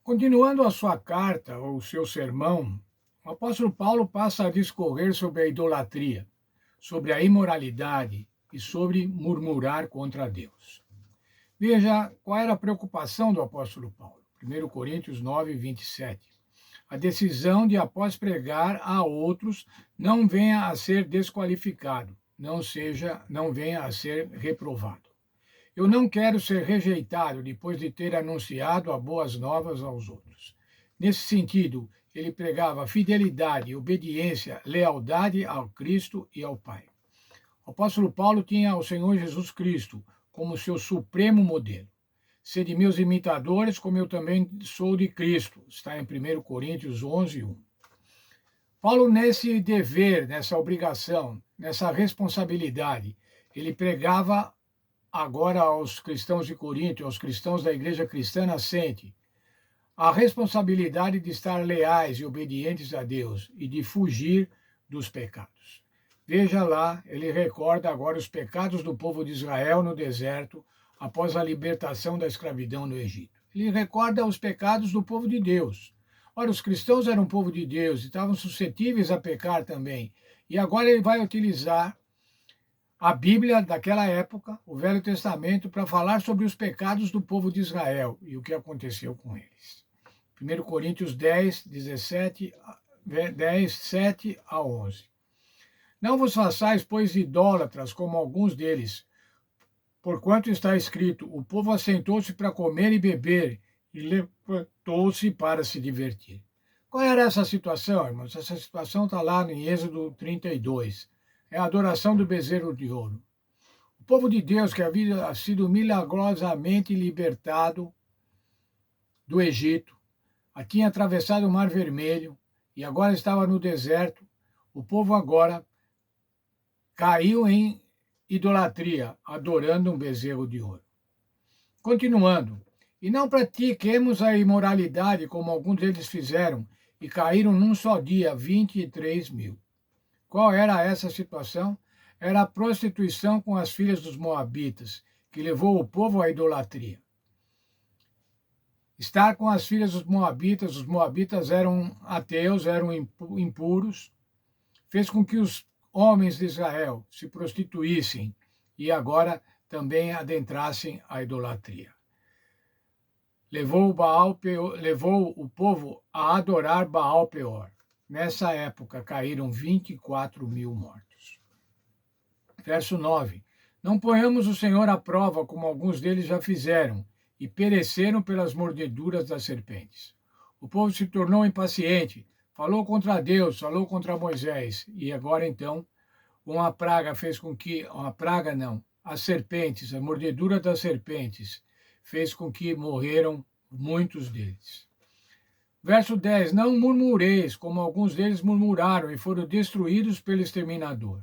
Continuando a sua carta ou seu sermão, o apóstolo Paulo passa a discorrer sobre a idolatria, sobre a imoralidade e sobre murmurar contra Deus. Veja qual era a preocupação do apóstolo Paulo. 1 Coríntios 9, 27. A decisão de, após pregar a outros, não venha a ser desqualificado, não venha a ser reprovado. Eu não quero ser rejeitado depois de ter anunciado as boas novas aos outros. Nesse sentido, ele pregava fidelidade, obediência, lealdade ao Cristo e ao Pai. O apóstolo Paulo tinha o Senhor Jesus Cristo como seu supremo modelo. Sede meus imitadores, como eu também sou de Cristo. Está em 1 Coríntios 11, 1. Paulo, nesse dever, nessa obrigação, nessa responsabilidade, ele pregava agora aos cristãos de Corinto, aos cristãos da igreja cristã nascente, a responsabilidade de estar leais e obedientes a Deus e de fugir dos pecados. Veja lá, ele recorda agora os pecados do povo de Israel no deserto, após a libertação da escravidão no Egito. Ele recorda os pecados do povo de Deus. Ora, os cristãos eram povo de Deus e estavam suscetíveis a pecar também. E agora ele vai utilizar a Bíblia daquela época, o Velho Testamento, para falar sobre os pecados do povo de Israel e o que aconteceu com eles. 1 Coríntios 10, 7 a 11. Não vos façais, pois, idólatras, como alguns deles, porquanto está escrito, o povo assentou-se para comer e beber, e levantou-se para se divertir. Qual era essa situação, irmãos? Essa situação está lá em Êxodo 32. É a adoração do bezerro de ouro. O povo de Deus, que havia sido milagrosamente libertado do Egito, tinha atravessado o Mar Vermelho e agora estava no deserto, o povo agora caiu em idolatria, adorando um bezerro de ouro. Continuando, e não pratiquemos a imoralidade como alguns deles fizeram e caíram num só dia 23 mil. Qual era essa situação? Era a prostituição com as filhas dos moabitas, que levou o povo à idolatria. Estar com as filhas dos moabitas, os moabitas eram ateus, eram impuros, fez com que os homens de Israel se prostituíssem e agora também adentrassem a idolatria. Levou o povo a adorar Baal Peor. Nessa época caíram 24 mil mortos. Verso 9. Não ponhamos o Senhor à prova, como alguns deles já fizeram, e pereceram pelas mordeduras das serpentes. O povo se tornou impaciente, falou contra Deus, falou contra Moisés, e agora então uma praga fez com que, as serpentes, a mordedura das serpentes, fez com que morreram muitos deles. Verso 10, não murmureis, como alguns deles murmuraram e foram destruídos pelo exterminador.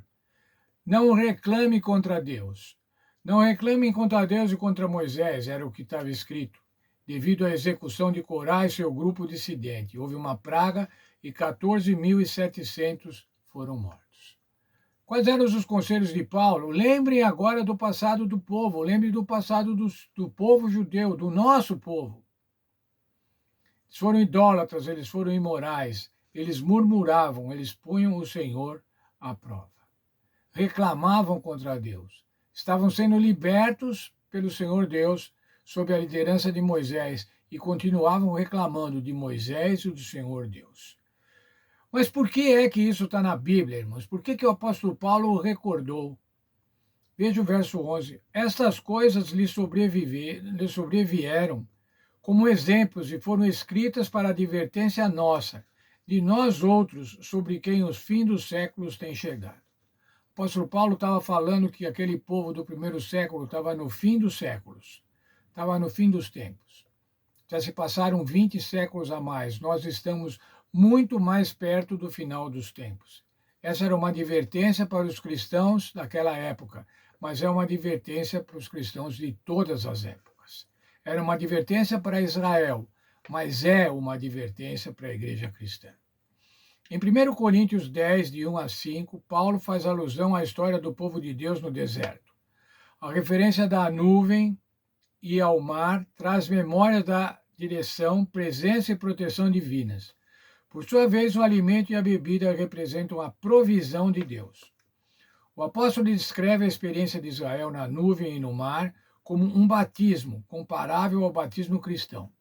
Não reclame contra Deus. Não reclamem contra Deus e contra Moisés, era o que estava escrito. Devido à execução de Corá e seu grupo dissidente, houve uma praga e 14.700 foram mortos. Quais eram os conselhos de Paulo? Lembrem agora do passado do povo, lembrem do passado do povo judeu, do nosso povo. Eles foram idólatras, eles foram imorais, eles murmuravam, eles punham o Senhor à prova. Reclamavam contra Deus. Estavam sendo libertos pelo Senhor Deus sob a liderança de Moisés e continuavam reclamando de Moisés e do Senhor Deus. Mas por que é que isso está na Bíblia, irmãos? Por que o apóstolo Paulo recordou? Veja o verso 11. Estas coisas lhe sobrevieram como exemplos e foram escritas para advertência nossa, de nós outros, sobre quem os fins dos séculos têm chegado. O apóstolo Paulo estava falando que aquele povo do primeiro século estava no fim dos séculos, estava no fim dos tempos. Já se passaram 20 séculos a mais, nós estamos muito mais perto do final dos tempos. Essa era uma advertência para os cristãos daquela época, mas é uma advertência para os cristãos de todas as épocas. Era uma advertência para Israel, mas é uma advertência para a igreja cristã. Em 1 Coríntios 10, de 1 a 5, Paulo faz alusão à história do povo de Deus no deserto. A referência da nuvem e ao mar traz memória direção, presença e proteção divinas. Por sua vez, o alimento e a bebida representam a provisão de Deus. O apóstolo descreve a experiência de Israel na nuvem e no mar como um batismo comparável ao batismo cristão.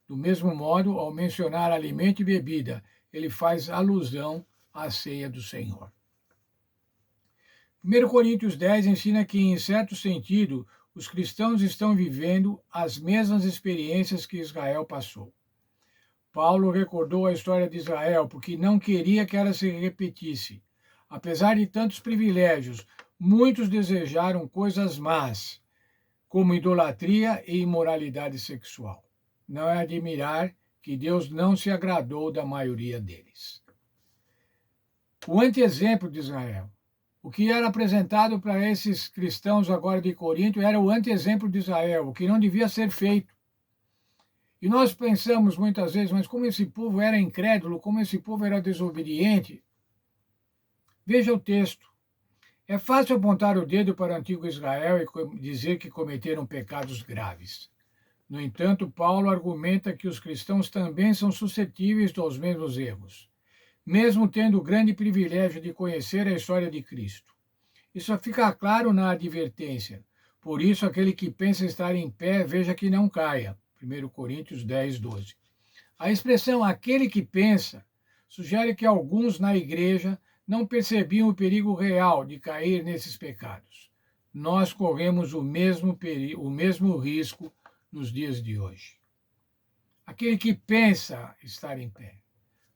Do mesmo modo, ao mencionar alimento e bebida, ele faz alusão à ceia do Senhor. 1 Coríntios 10 ensina que, em certo sentido, os cristãos estão vivendo as mesmas experiências que Israel passou. Paulo recordou a história de Israel porque não queria que ela se repetisse. Apesar de tantos privilégios, muitos desejaram coisas más, como idolatria e imoralidade sexual. Não é admirar que Deus não se agradou da maioria deles. O anti-exemplo de Israel. O que era apresentado para esses cristãos agora de Corinto era o anti-exemplo de Israel, o que não devia ser feito. E nós pensamos muitas vezes, mas como esse povo era incrédulo, como esse povo era desobediente. Veja o texto. É fácil apontar o dedo para o antigo Israel e dizer que cometeram pecados graves. No entanto, Paulo argumenta que os cristãos também são suscetíveis aos mesmos erros, mesmo tendo o grande privilégio de conhecer a história de Cristo. Isso fica claro na advertência. Por isso, aquele que pensa estar em pé, veja que não caia. 1 Coríntios 10, 12. A expressão aquele que pensa sugere que alguns na igreja não percebiam o perigo real de cair nesses pecados. Nós corremos o mesmo risco nos dias de hoje. Aquele que pensa estar em pé.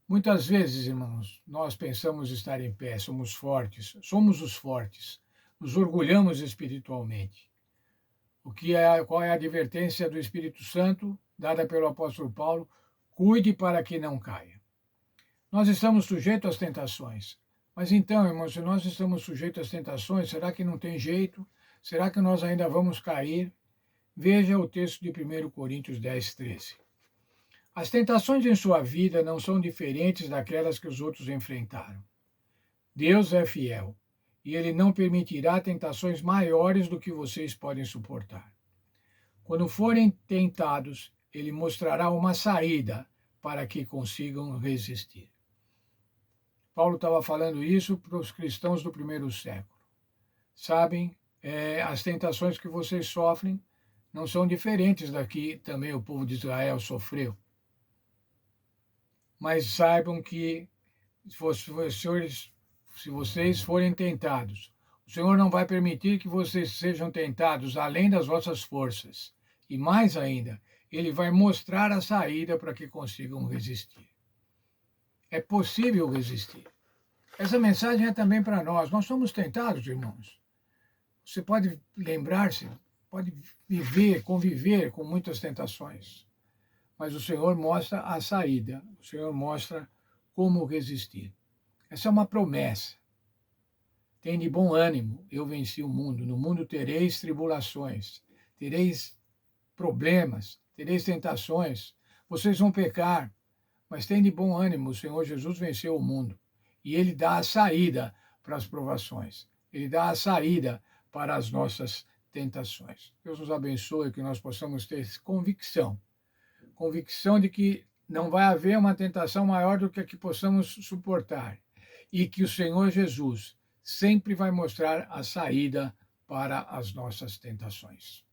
Muitas vezes, irmãos, nós pensamos estar em pé, somos fortes, somos os fortes, nos orgulhamos espiritualmente. Qual é a advertência do Espírito Santo, dada pelo apóstolo Paulo? Cuide para que não caia. Nós estamos sujeitos às tentações. Mas então, irmãos, se nós estamos sujeitos às tentações, será que não tem jeito? Será que nós ainda vamos cair? Veja o texto de 1 Coríntios 10, 13. As tentações em sua vida não são diferentes daquelas que os outros enfrentaram. Deus é fiel e Ele não permitirá tentações maiores do que vocês podem suportar. Quando forem tentados, Ele mostrará uma saída para que consigam resistir. Paulo estava falando isso para os cristãos do primeiro século. Sabem, as tentações que vocês sofrem não são diferentes da que também o povo de Israel sofreu. Mas saibam que se vocês forem tentados, o Senhor não vai permitir que vocês sejam tentados além das vossas forças. E mais ainda, Ele vai mostrar a saída para que consigam resistir. É possível resistir. Essa mensagem é também para nós. Nós somos tentados, irmãos. Você pode lembrar-se, pode conviver com muitas tentações. Mas o Senhor mostra a saída, o Senhor mostra como resistir. Essa é uma promessa. Tem de bom ânimo, eu venci o mundo. No mundo tereis tribulações, tereis problemas, tereis tentações, vocês vão pecar, mas tem de bom ânimo, o Senhor Jesus venceu o mundo. E Ele dá a saída para as provações, Ele dá a saída para as nossas tentações. Deus nos abençoe, que nós possamos ter convicção de que não vai haver uma tentação maior do que a que possamos suportar e que o Senhor Jesus sempre vai mostrar a saída para as nossas tentações.